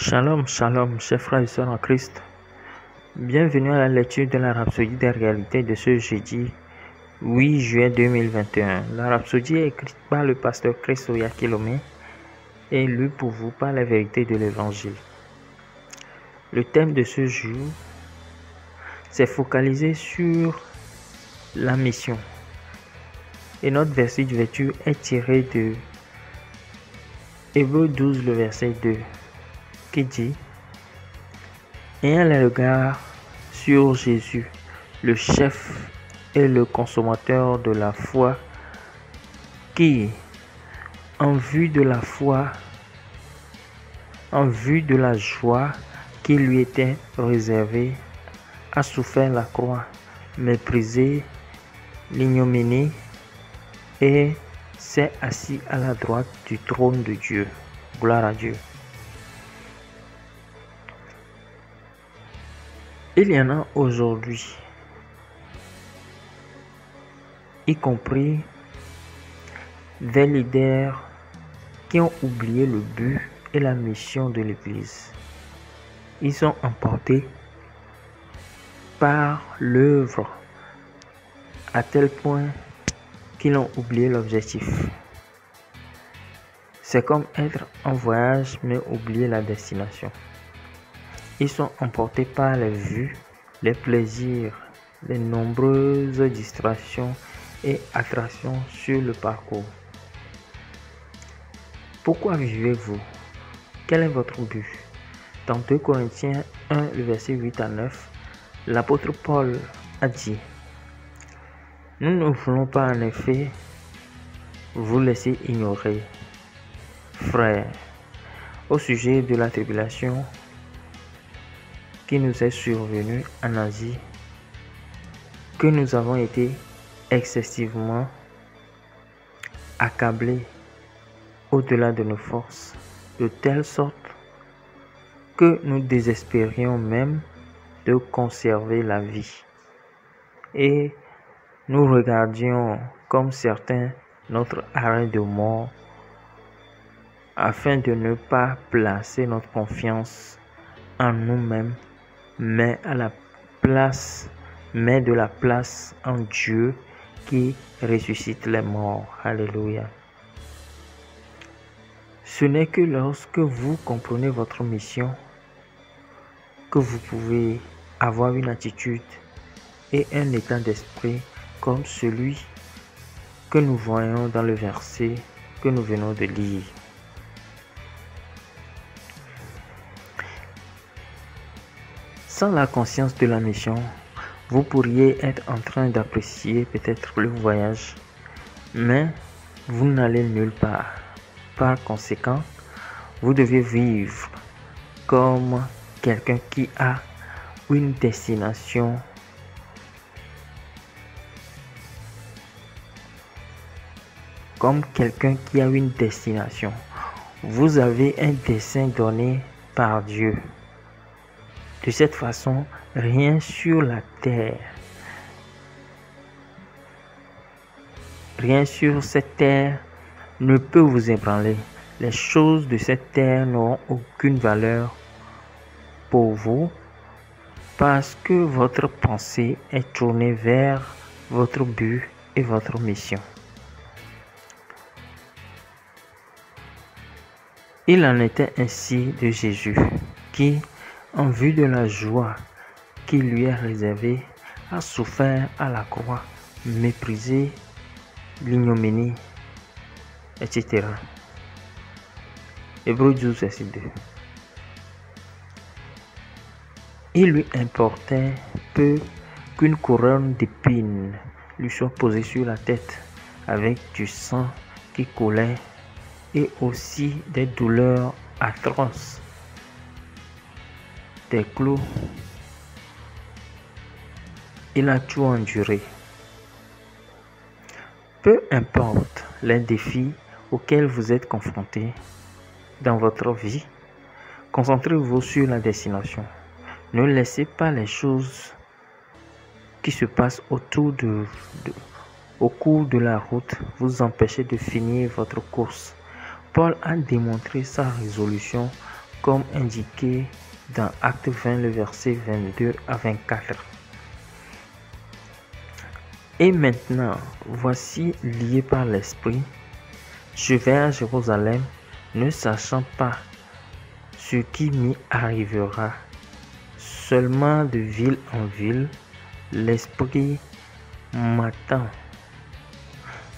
Shalom, shalom, chers frères et sœurs en Christ. Bienvenue à la lecture de la Rhapsodie des réalités de ce jeudi 8 juillet 2021. La Rhapsodie est écrite par le pasteur Chris Oyakilome et lue pour vous par la vérité de l'Évangile. Le thème de ce jour s'est focalisé sur la mission. Et notre verset de lecture est tiré de Hébreux 12, le verset 2. Qui dit: ayant le regard sur Jésus, le chef et le consommateur de la foi, qui, en vue de la joie qui lui était réservée, a souffert la croix, méprisé l'ignominie et s'est assis à la droite du trône de Dieu. Gloire à Dieu. Il y en a aujourd'hui, y compris des leaders qui ont oublié le but et la mission de l'Église. Ils sont emportés par l'œuvre à tel point qu'ils ont oublié l'objectif. C'est comme être en voyage mais oublier la destination. Ils sont emportés par les vues, les plaisirs, les nombreuses distractions et attractions sur le parcours. Pourquoi vivez-vous? Quel est votre but? Dans 2 Corinthiens 1, le verset 8 à 9, l'apôtre Paul a dit: nous ne voulons pas en effet vous laisser ignorer, frères, au sujet de la tribulation qui nous est survenue en Asie, que nous avons été excessivement accablés au-delà de nos forces, de telle sorte que nous désespérions même de conserver la vie. Et nous regardions comme certains notre arrêt de mort, afin de ne pas placer notre confiance en nous-mêmes, mais de la place en Dieu qui ressuscite les morts. Alléluia. Ce n'est que lorsque vous comprenez votre mission que vous pouvez avoir une attitude et un état d'esprit comme celui que nous voyons dans le verset que nous venons de lire. Sans la conscience de la mission, vous pourriez être en train d'apprécier peut-être le voyage, mais vous n'allez nulle part. Par conséquent, vous devez vivre comme quelqu'un qui a une destination. Vous avez un dessein donné par Dieu. De cette façon, rien sur la terre, rien sur cette terre ne peut vous ébranler. Les choses de cette terre n'auront aucune valeur pour vous parce que votre pensée est tournée vers votre but et votre mission. Il en était ainsi de Jésus qui, en vue de la joie qui lui est réservée, a souffert à la croix, méprisé l'ignominie, etc. Hébreux 12, verset 2. Il lui importait peu qu'une couronne d'épines lui soit posée sur la tête, avec du sang qui coulait et aussi des douleurs atroces, des clous. Il a tout enduré. Peu importe les défis auxquels vous êtes confrontés dans votre vie, concentrez-vous sur la destination. Ne laissez pas les choses qui se passent au cours de la route vous empêcher de finir votre course. Paul a démontré sa résolution comme indiqué dans Acte 20, le verset 22 à 24. Et maintenant, voici lié par l'Esprit, je vais à Jérusalem, ne sachant pas ce qui m'y arrivera. Seulement de ville en ville, l'Esprit m'attend.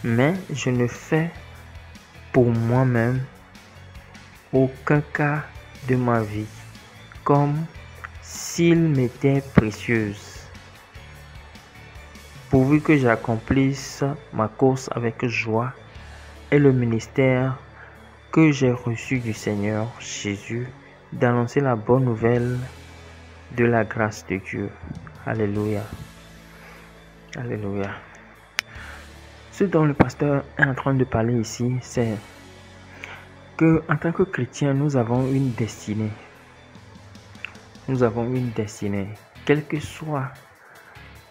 Mais je ne fais pour moi-même aucun cas de ma vie, comme s'il m'était précieuse, pourvu que j'accomplisse ma course avec joie et le ministère que j'ai reçu du Seigneur Jésus, d'annoncer la bonne nouvelle de la grâce de Dieu. Alléluia. Alléluia. Ce dont le pasteur est en train de parler ici, c'est que en tant que chrétiens, nous avons une destinée. Nous avons une destinée. Quelles que soient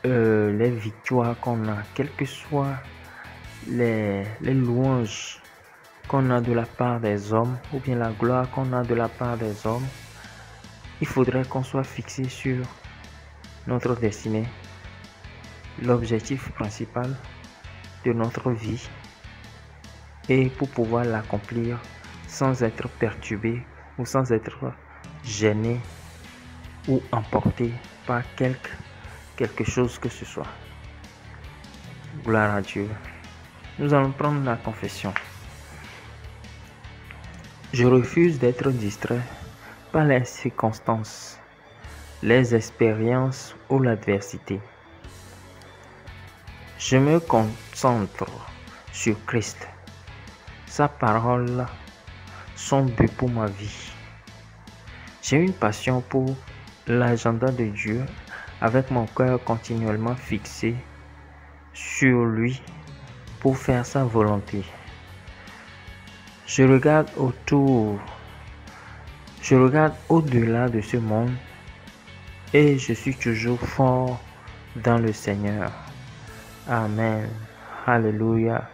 les victoires qu'on a, quelles que soient les louanges qu'on a de la part des hommes, ou bien la gloire qu'on a de la part des hommes, il faudrait qu'on soit fixé sur notre destinée, l'objectif principal de notre vie, et pour pouvoir l'accomplir sans être perturbé ou sans être gêné ou emporté par quelque chose que ce soit. Gloire à Dieu. Nous allons prendre la confession. Je refuse d'être distrait par les circonstances, les expériences ou l'adversité. Je me concentre sur Christ, sa parole, son but pour ma vie. J'ai une passion pour l'agenda de Dieu, avec mon cœur continuellement fixé sur lui pour faire sa volonté. Je regarde au-delà de ce monde et je suis toujours fort dans le Seigneur. Amen. Alléluia.